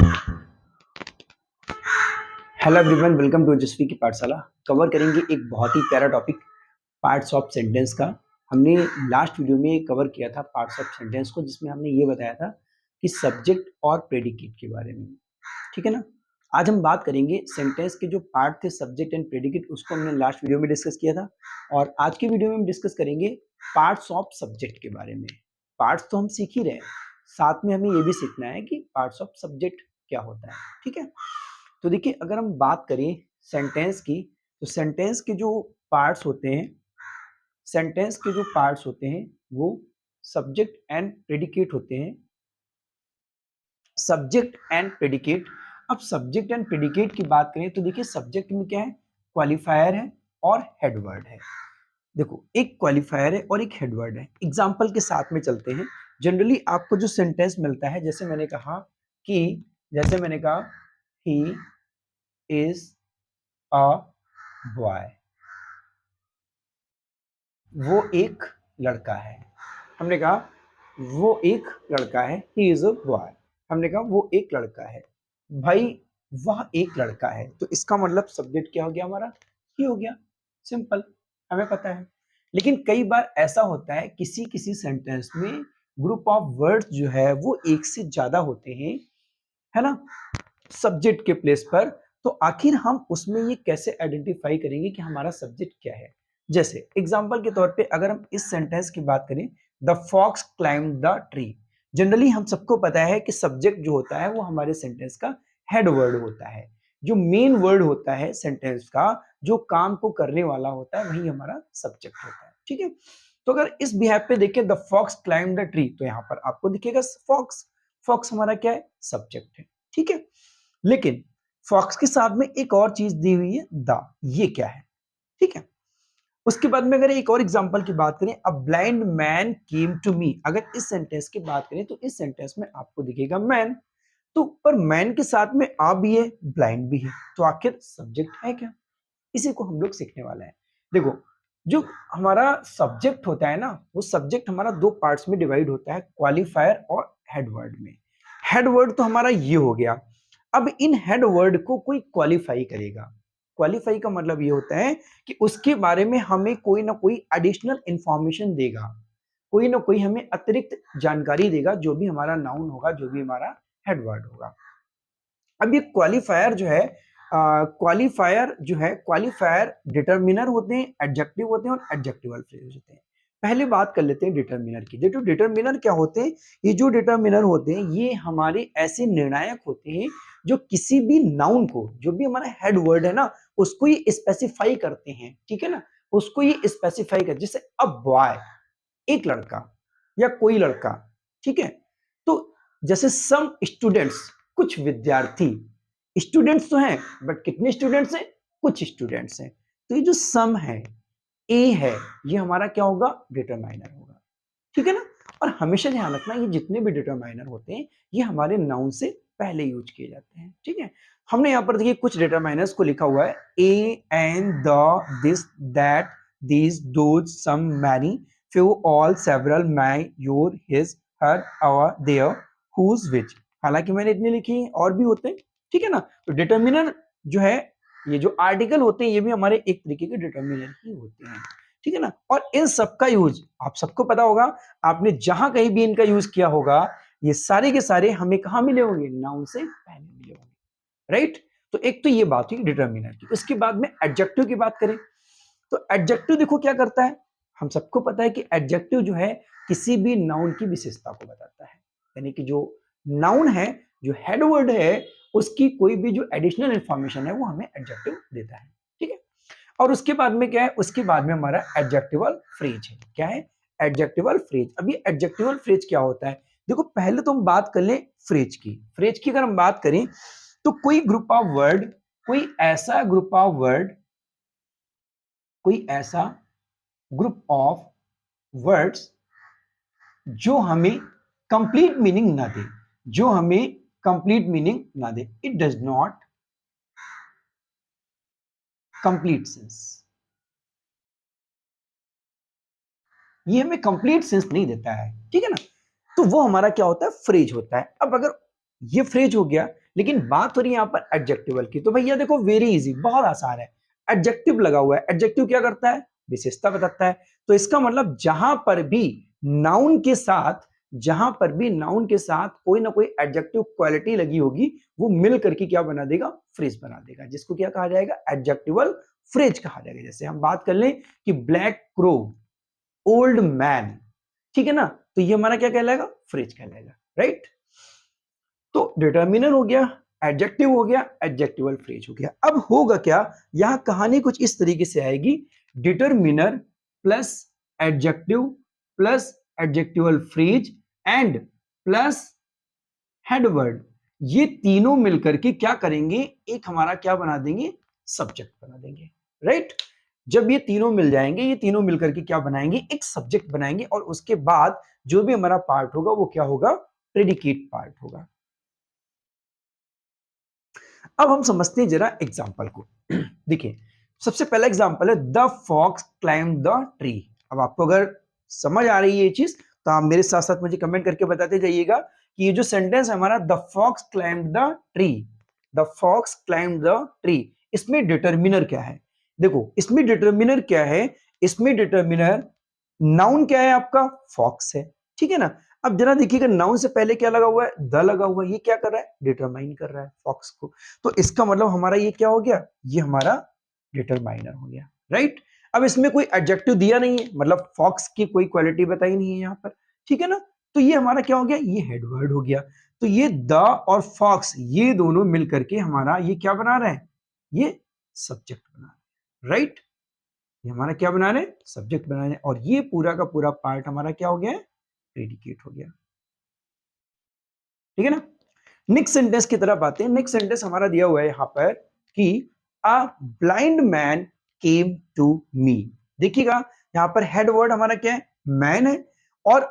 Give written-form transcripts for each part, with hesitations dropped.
Hello everyone, welcome to ओजस्वी की पाठशाला। कवर करेंगे एक बहुत ही प्यारा टॉपिक, पार्ट्स ऑफ सेंटेंस का। हमने लास्ट वीडियो में कवर किया था पार्ट्स ऑफ सेंटेंस को, जिसमें हमने ये बताया था कि सब्जेक्ट और प्रेडिकेट के बारे में। ठीक है ना। आज हम बात करेंगे सेंटेंस के जो पार्ट थे, सब्जेक्ट एंड प्रेडिकेट, उसको हमने लास्ट वीडियो में डिस्कस किया था। और आज की वीडियो में हम डिस्कस करेंगे पार्ट्स ऑफ सब्जेक्ट के बारे में। पार्ट्स तो हम सीख ही रहे हैं, साथ में हमें ये भी सीखना है कि पार्ट्स ऑफ सब्जेक्ट क्या होता है। ठीक है। तो देखिए, अगर हम बात करें सेंटेंस की, तो सेंटेंस के जो पार्ट्स होते हैं, सेंटेंस के जो पार्ट्स होते हैं वो सब्जेक्ट एंड प्रेडिकेट होते हैं। Subject and predicate. अब सब्जेक्ट एंड प्रेडिकेट की बात करें तो देखिए, सब्जेक्ट में क्या है, क्वालिफायर है और हेडवर्ड है। देखो, एक क्वालिफायर है और एक हेडवर्ड है। एग्जाम्पल के साथ में चलते हैं। जनरली आपको जो सेंटेंस मिलता है, जैसे मैंने कहा ही इज अ बॉय, वो एक लड़का है। हमने कहा वो एक लड़का है, ही इज अ बॉय। हमने कहा वो एक लड़का है भाई, वह एक लड़का है। तो इसका मतलब सब्जेक्ट क्या हो गया हमारा, ही हो गया। सिंपल, हमें पता है। लेकिन कई बार ऐसा होता है किसी किसी सेंटेंस में ग्रुप ऑफ वर्ड्स जो है वो एक से ज्यादा होते हैं, है ना, सब्जेक्ट के प्लेस पर। तो आखिर हम उसमें ये कैसे आइडेंटिफाई करेंगे कि हमारा सब्जेक्ट क्या है। जैसे एग्जांपल के तौर पे अगर हम इस सेंटेंस की बात करें, the fox climb the tree. Generally हम सबको पता है कि सब्जेक्ट जो होता है वो हमारे सेंटेंस का हेड वर्ड होता है। जो मेन वर्ड होता है सेंटेंस का, जो काम को करने वाला होता है, वही हमारा सब्जेक्ट होता है। ठीक है। तो अगर इस बिहेव पे देखें, the fox climb the tree, तो यहाँ पर आपको दिखेगा फॉक्स। फॉक्स हमारा क्या है, सब्जेक्ट है। ठीक है। लेकिन फॉक्स के साथ में एक और चीज दी हुई है, द। ये क्या है, ठीक है। उसके बाद में अगर एक और एग्जांपल की बात करें, a blind man came to me. अगर इस सेंटेंस की बात करें तो इस सेंटेंस में आपको दिखेगा मैन। तो पर मैन के साथ में आ भी है, ब्लाइंड भी है, तो आखिर सब्जेक्ट है क्या। इसी को हम लोग सीखने वाले हैं। देखो, जो हमारा सब्जेक्ट होता है ना, वो सब्जेक्ट हमारा दो पार्ट्स में डिवाइड होता है, क्वालिफायर और हेडवर्ड में। हेडवर्ड तो हमारा ये हो गया। अब इन हेडवर्ड को कोई क्वालिफाई करेगा। क्वालिफाई का मतलब ये होता है कि उसके बारे में हमें कोई ना कोई एडिशनल इंफॉर्मेशन देगा, कोई ना कोई हमें अतिरिक्त जानकारी देगा, जो भी हमारा नाउन होगा, जो भी हमारा हेडवर्ड होगा। अब ये क्वालिफायर जो है, क्वालिफायर डिटर्मिनर होते हैं, एडजेक्टिव होते हैं और एडजेक्टिवल फ्रेज होते हैं। पहले बात कर लेते हैं डिटर्मिनर की। देखो, डिटर्मिनर क्या होते हैं। ये जो डिटर्मिनर होते हैं, ये हमारे ऐसे निर्णायक होते हैं जो किसी भी नाउन को, जो भी हमारा हेड वर्ड है ना, उसको ये स्पेसिफाई करते हैं। ठीक है ना, उसको ये स्पेसिफाई कर, जैसे अ बॉय, एक लड़का या कोई लड़का। ठीक है। तो जैसे सम स्टूडेंट्स, कुछ विद्यार्थी। स्टूडेंट्स तो हैं, बट कितने स्टूडेंट्स हैं, कुछ स्टूडेंट्स हैं। तो ये जो सम है, ए है, ये हमारा क्या होगा, डिटरमाइनर होगा। ठीक है ना। और हमेशा ध्यान रखना, ये जितने भी डिटरमाइनर होते हैं, ये हमारे नाउन से पहले यूज किए जाते हैं। ठीक है। हमने यहाँ पर देखिए कुछ डिटरमाइनर्स को लिखा हुआ है, a and the, this that, these, those, some, many, few, all, several, my, your, his, her, our, their, whose, which. हालांकि मैंने इतने लिखे हैं, और भी होते हैं। ठीक है ना। तो डिटर्मिनर जो है, ये जो आर्टिकल होते हैं, ये भी हमारे एक तरीके के डिटर्मिनर ही होते हैं। ठीक है ना। और इन सबका यूज आप सबको पता होगा, आपने जहां कहीं भी इनका यूज किया होगा, ये सारे के सारे हमें कहां मिले होंगे, नाउन से पहले मिले होंगे। राइट। तो एक तो ये बात हुई डिटर्मिनर की। उसके बाद में एडजेक्टिव की बात करें, तो एडजेक्टिव देखो क्या करता है। हम सबको पता है कि एडजेक्टिव जो है, किसी भी नाउन की विशेषता को बताता है। यानी कि जो नाउन है, जो हेड वर्ड है, उसकी कोई भी जो एडिशनल इंफॉर्मेशन है, वो हमें एडजेक्टिव देता है। ठीक है। और उसके बाद में क्या है, उसके बाद में हमारा एडजेक्टिवल फ्रेज है। क्या है, एडजेक्टिवल फ्रेज। अब ये एडजेक्टिवल फ्रेज क्या होता है, देखो पहले तो हम बात कर लें फ्रेज की। फ्रेज की अगर हम बात करें, तो कोई ग्रुप ऑफ वर्ड, कोई ऐसा ग्रुप ऑफ वर्ड, कोई ऐसा ग्रुप ऑफ वर्ड्स जो हमें कंप्लीट मीनिंग ना दे, जो हमें कंप्लीट मीनिंग ना दे। It does not complete sense. ये हमें कंप्लीट सेंस नहीं देता है। ठीक है ना। तो वो हमारा क्या होता है, फ्रेज होता है। अब अगर ये फ्रेज हो गया, लेकिन बात हो रही है यहाँ पर एडजेक्टिवल की। तो भैया देखो वेरी इजी, बहुत आसान है। एडजेक्टिव लगा हुआ है, एडजेक्टिव क्या करता है, विशेषता बताता है। तो इसका मतलब जहां पर भी नाउन के साथ, जहां पर भी नाउन के साथ कोई ना कोई एडजेक्टिव क्वालिटी लगी होगी, वो मिल करके क्या बना देगा, फ्रेज बना देगा, जिसको क्या कहा जाएगा, एडजेक्टिवल फ्रेज कहा जाएगा। जैसे हम बात कर लें कि ब्लैक क्रो, ओल्ड मैन, ठीक है ना, तो ये हमारा क्या कहलाएगा, फ्रेज कहलाएगा, राइट। तो डिटर्मिनर हो गया, एडजेक्टिव हो गया, एडजेक्टिवल फ्रेज हो गया। अब होगा क्या, यहां कहानी कुछ इस तरीके से आएगी, determiner plus adjective plus adjectival phrase and plus headword, ये तीनों मिलकर के क्या करेंगे, एक हमारा क्या बना देंगे, सब्जेक्ट बना देंगे, राइट। जब ये तीनों मिल जाएंगे, ये तीनों मिलकर के क्या बनाएंगे, एक सब्जेक्ट बनाएंगे, और उसके बाद जो भी हमारा पार्ट होगा वो क्या होगा, प्रेडिकेट पार्ट होगा। अब हम समझते हैं जरा एग्जाम्पल को। देखिए सबसे पहला एग्जाम्पल है the fox climb the tree. अब आपको अगर समझ आ रही है ये चीज तो आप मेरे साथ साथ मुझे कमेंट करके बताते जाइएगा कि ये जो सेंटेंस है हमारा, the fox climb the tree, the fox climb the tree, इसमें डिटर्मिनर क्या है। देखो इसमें डिटर्मिनर क्या है, इसमें डिटर्मिनर नाउन क्या है आपका, फॉक्स है, ठीक है ना। अब जरा देखिएगा नाउन से पहले क्या लगा हुआ है, द लगा हुआ है, ये क्या कर रहा है, डिटरमाइन कर रहा है फॉक्स को। तो इसका मतलब हमारा ये क्या हो गया, ये हमारा डिटरमाइनर हो गया, राइट। अब इसमें कोई एडजेक्टिव दिया नहीं है, मतलब फॉक्स की कोई क्वालिटी बताई नहीं है यहाँ पर, ठीक है ना। तो ये हमारा क्या हो गया, ये हेडवर्ड हो गया। तो ये द और फॉक्स ये दोनों मिलकर के हमारा ये क्या बना रहे हैं, ये सब्जेक्ट बना रहे हैं, राइट। ये हमारा क्या बना रहे हैं, सब्जेक्ट बना रहे हैं, और ये पूरा का पूरा पार्ट हमारा क्या हो गया, प्रेडिकेट हो गया, ठीक है ना। नेक्स्ट सेंटेंस की तरफ आते हैं। नेक्स्ट सेंटेंस हमारा दिया हुआ है यहाँ पर कि a blind man came to me. देखिएगा यहाँ पर हेड वर्ड हमारा क्या है, मैन है, और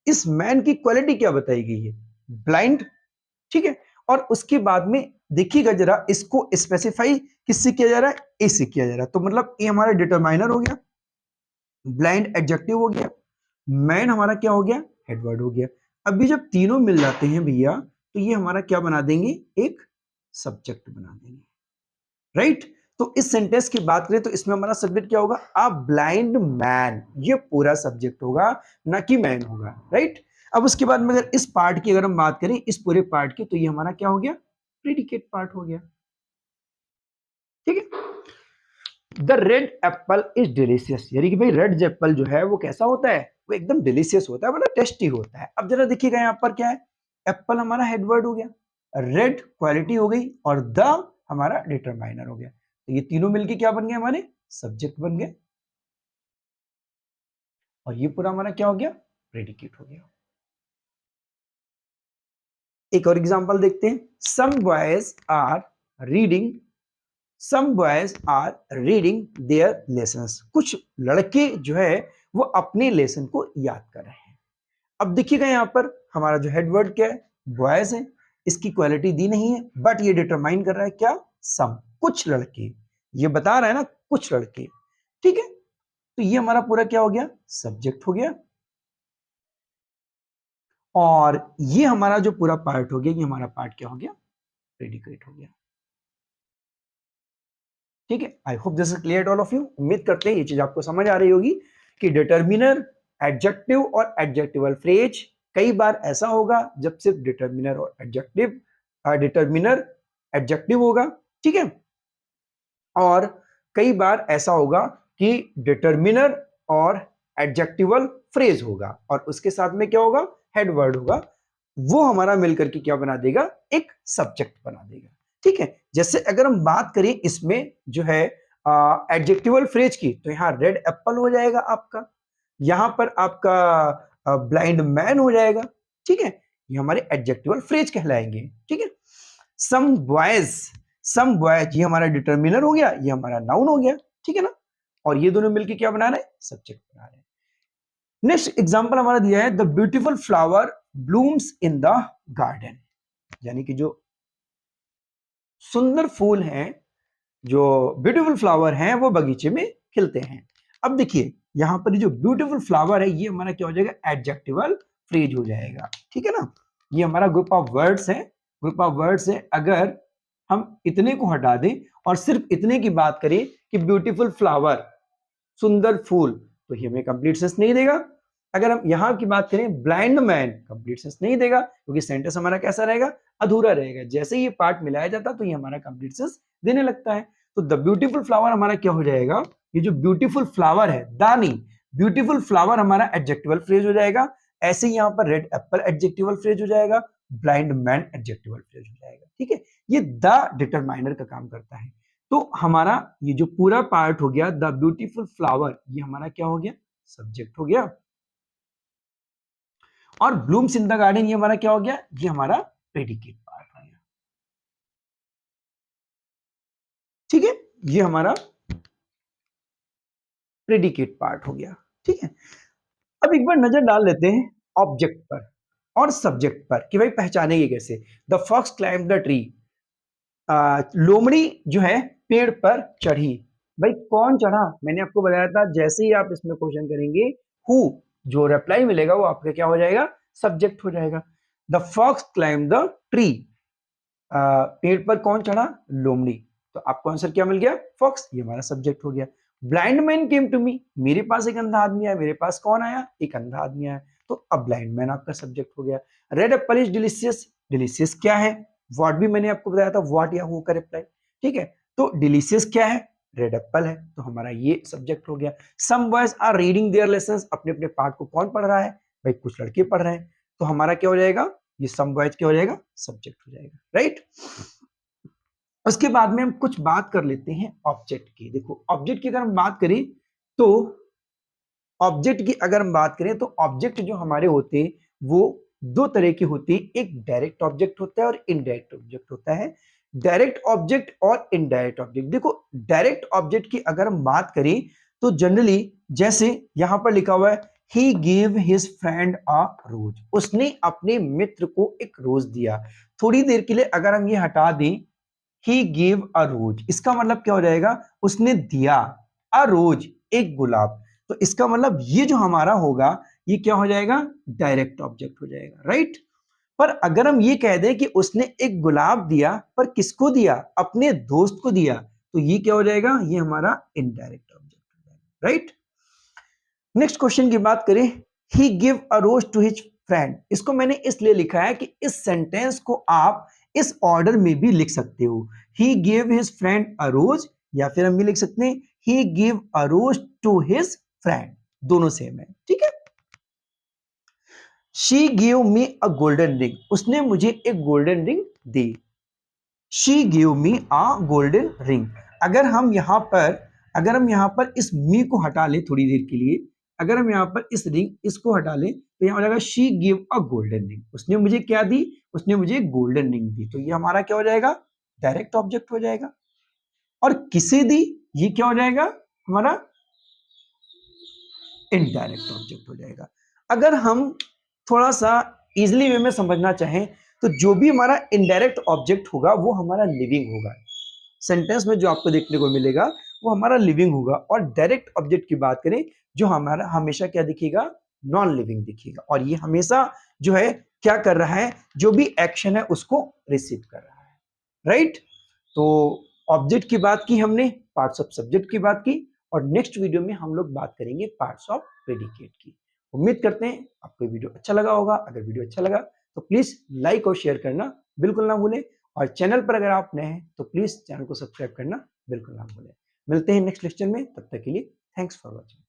इस मैन की क्वालिटी क्या बताई गई है, ब्लाइंड, ठीक है। और उसके बाद में देखिएगा जरा इसको स्पेसिफाई किससे किया जा रहा है, ए से किया जा रहा है। तो मतलब ये हमारा डिटरमाइनर हो गया, ब्लाइंड एडजेक्टिव हो गया, मैन हमारा क्या हो गया, हेडवर्ड हो गया। अभी जब तीनों मिल जाते हैं भैया तो ये हमारा क्या बना देंगे, एक सब्जेक्ट बना देंगे, राइट। तो इस सेंटेंस की बात करें तो इसमें हमारा सब्जेक्ट क्या होगा, अ ब्लाइंड मैन, ये पूरा सब्जेक्ट होगा, ना कि मैन होगा, राइट। अब उसके बाद में अगर इस पार्ट की अगर हम बात करें, इस पूरे पार्ट की, तो ये हमारा क्या हो गया, प्रेडिकेट पार्ट हो गया, ठीक है। The red Apple is delicious, यानी कि भाई रेड एप्पल जो है वो कैसा होता है, वो एकदम डिलीशियस होता है, मतलब टेस्टी होता है। अब जरा देखिएगा यहाँ पर क्या है, एप्पल हमारा हेडवर्ड हो गया, रेड क्वालिटी हो गई, और द हमारा डिटरमाइनर हो गया। तो ये तीनों मिलके क्या बन गए, हमारे सब्जेक्ट बन गए, और ये पूरा हमारा क्या हो गया, प्रेडिकेट हो गया। एक और एग्जांपल देखते हैं। Some boys are reading, some boys are reading their lessons, कुछ लड़के जो है वो अपने लेसन को याद कर रहे हैं। अब देखिएगा यहाँ पर हमारा जो हेडवर्ड क्या है, बॉयज है, इसकी क्वालिटी दी नहीं है, बट ये डिटरमाइन कर रहा है क्या, सम, कुछ लड़के, ये बता रहा है ना कुछ लड़के, ठीक है। तो ये हमारा पूरा क्या हो गया, सब्जेक्ट हो गया, और ये हमारा जो पूरा पार्ट हो गया, ये हमारा पार्ट क्या हो गया, प्रेडिकेट हो गया, ठीक है। I hope this is clear all of you. उम्मीद करते हैं ये चीज आपको समझ आ रही होगी कि डिटर्मिनर, एडजेक्टिव और एडजेक्टिवल फ्रेज, कई बार ऐसा होगा जब सिर्फ डिटर्मिनर और एडजेक्टिव, डिटर्मिनर एडजेक्टिव होगा, ठीक है, और कई बार ऐसा होगा कि डिटर्मिनर और एडजेक्टिवल फ्रेज होगा, और उसके साथ में क्या होगा, हेडवर्ड होगा, वो हमारा मिलकर के क्या बना देगा, एक सब्जेक्ट बना देगा, ठीक है। जैसे अगर हम बात करें इसमें जो है एडजेक्टिवल फ्रेज की, तो यहाँ रेड एप्पल हो जाएगा आपका, यहां पर आपका ब्लाइंड मैन हो जाएगा, ठीक है, ये हमारे एडजेक्टिवल फ्रेज कहलाएंगे, ठीक है। सम बॉयज, सम बॉयज ये हमारा डिटर्मिनर हो गया, ये हमारा नाउन हो गया, ठीक है ना, और ये दोनों मिलके क्या बना रहे हैं, सब्जेक्ट बना रहे हैं। नेक्स्ट एग्जांपल हमारा दिया है, the beautiful flower blooms in the garden, यानी कि जो सुंदर फूल हैं, जो ब्यूटीफुल फ्लावर हैं, वो बगीचे में खिलते हैं। अब देखिए यहां पर जो ब्यूटीफुल फ्लावर है, ये हमारा क्या हो जाएगा, एडजेक्टिवल फ्रेज हो जाएगा, ठीक है ना। ये हमारा ग्रुप ऑफ वर्ड्स हैं, ग्रुप ऑफ वर्ड्स है। अगर हम इतने को हटा दें और सिर्फ इतने की बात करें कि ब्यूटीफुल फ्लावर, सुंदर फूल, तो ये हमें कंप्लीट सेंस नहीं देगा। अगर हम यहाँ की बात करें ब्लाइंड मैन, कंप्लीट सेंस नहीं देगा, क्योंकि सेंटेंस हमारा कैसा रहेगा, अधूरा रहेगा। जैसे ही ये पार्ट मिलाया जाता तो ये हमारा कंप्लीट सेंस देने लगता है। तो द ब्यूटीफुल फ्लावर हमारा क्या हो जाएगा, ये जो ब्यूटीफुल फ्लावर है, द नहीं, ब्यूटीफुल फ्लावर हमारा एडजेक्टिवल फ्रेज हो जाएगा। ऐसे ही यहाँ पर रेड एप्पल एडजेक्टिवल फ्रेज हो जाएगा, ब्लाइंड मैन एडजेक्टिवल फ्रेज हो जाएगा। ठीक है, ये द डिटरमाइनर का काम करता है। तो हमारा ये जो पूरा पार्ट हो गया द ब्यूटीफुल फ्लावर, ये हमारा क्या हो गया, सब्जेक्ट हो गया। और ब्लूम्स इन द गार्डन ये हमारा क्या हो गया, ये हमारा प्रेडिकेट पार्ट हो गया। ठीक है, ये हमारा प्रेडिकेट पार्ट हो गया। ठीक है, अब एक बार नजर डाल लेते हैं ऑब्जेक्ट पर और सब्जेक्ट पर कि भाई पहचानेंगे कैसे। The fox climb the tree, लोमड़ी जो है पेड़ पर चढ़ी। भाई कौन चढ़ा, मैंने आपको बताया था जैसे ही आप इसमें क्वेश्चन करेंगे हु, जो रिप्लाई मिलेगा वो आपका क्या हो जाएगा, सब्जेक्ट हो जाएगा। The fox climb the tree, पेड़ पर कौन चढ़ा, लोमड़ी, तो आपको आंसर क्या मिल गया, फॉक्स, ये हमारा सब्जेक्ट हो गया। Blind man came to me, मेरे पास एक अंधा आदमी आया, मेरे पास कौन आया, एक अंधा आदमी आया, तो अब ब्लाइंड मैन आपका सब्जेक्ट हो गया। Red Apple is delicious, delicious क्या है, व्हाट भी मैंने आपको बताया था, व्हाट या हु का रिप्लाई। ठीक है, तो डिलीशियस क्या है, रेड एप्पल है, तो हमारा ये सब्जेक्ट हो गया। Some boys are reading their lessons, अपने अपने पार्ट को कौन पढ़ रहा है, भाई कुछ लड़के पढ़ रहे हैं, तो हमारा क्या हो जाएगा, ये सम बॉयज क्या हो जाएगा, सब्जेक्ट हो जाएगा। राइट, उसके बाद में हम कुछ बात कर लेते हैं ऑब्जेक्ट की। देखो ऑब्जेक्ट की अगर हम बात करें तो ऑब्जेक्ट की अगर हम बात करें तो ऑब्जेक्ट जो हमारे होते हैं वो दो तरह के होते हैं, एक डायरेक्ट ऑब्जेक्ट होता है और इनडायरेक्ट ऑब्जेक्ट होता है। डायरेक्ट ऑब्जेक्ट और इनडायरेक्ट ऑब्जेक्ट, देखो डायरेक्ट ऑब्जेक्ट की अगर हम बात करें तो जनरली जैसे यहां पर लिखा हुआ है ही गिव हिज फ्रेंड अ रोज, उसने अपने मित्र को एक रोज दिया। थोड़ी देर के लिए अगर हम ये हटा दें ही गिव अ रोज, इसका मतलब क्या हो जाएगा, उसने दिया, अ रोज एक गुलाब, तो इसका मतलब ये जो हमारा होगा ये क्या हो जाएगा, डायरेक्ट ऑब्जेक्ट हो जाएगा। राइट, पर अगर हम ये कह दें कि उसने एक गुलाब दिया, पर किसको दिया, अपने दोस्त को दिया, तो ये क्या हो जाएगा, ये हमारा इनडायरेक्ट ऑब्जेक्ट हो जाएगा। राइट, नेक्स्ट क्वेश्चन की बात करें, he give a rose to his friend, इसको मैंने इसलिए लिखा है कि इस सेंटेंस को आप इस ऑर्डर में भी लिख सकते हो, he give his friend a rose, या फिर हम भी लिख सकते हैं he give a rose to his friend, दोनों सेम है। ठीक है, she give me a golden ring, उसने मुझे एक गोल्डन रिंग दी, she give me a golden ring. अगर हम यहां पर इस मी को हटा लें थोड़ी देर के लिए, अगर हम यहां पर इस रिंग इसको हटा लें तो यहां हो जाएगा she give a golden ring, उसने मुझे क्या दी, उसने मुझे गोल्डन रिंग दी, तो ये हमारा क्या हो जाएगा, डायरेक्ट ऑब्जेक्ट हो जाएगा। और किसे दी, ये क्या हो जाएगा, हमारा इनडायरेक्ट ऑब्जेक्ट हो जाएगा। अगर हम थोड़ा सा इजिली वे में समझना चाहें तो जो भी हमारा इनडायरेक्ट ऑब्जेक्ट होगा वो हमारा लिविंग होगा, सेंटेंस में जो आपको देखने को मिलेगा वो हमारा लिविंग होगा। और डायरेक्ट ऑब्जेक्ट की बात करें जो हमारा हमेशा क्या दिखेगा, नॉन लिविंग दिखेगा, और ये हमेशा जो है क्या कर रहा है, जो भी एक्शन है उसको रिसीव कर रहा है। राइट, तो ऑब्जेक्ट की बात की हमने, पार्ट्स ऑफ सब्जेक्ट की बात की, और नेक्स्ट वीडियो में हम लोग बात करेंगे पार्ट्स ऑफ प्रेडिकेट की। उम्मीद करते हैं आपको वीडियो अच्छा लगा होगा। अगर वीडियो अच्छा लगा तो प्लीज लाइक और शेयर करना बिल्कुल ना भूलें, और चैनल पर अगर आप नए हैं तो प्लीज चैनल को सब्सक्राइब करना बिल्कुल ना भूलें। मिलते हैं नेक्स्ट लेक्चर में, तब तक के लिए थैंक्स फॉर वॉचिंग।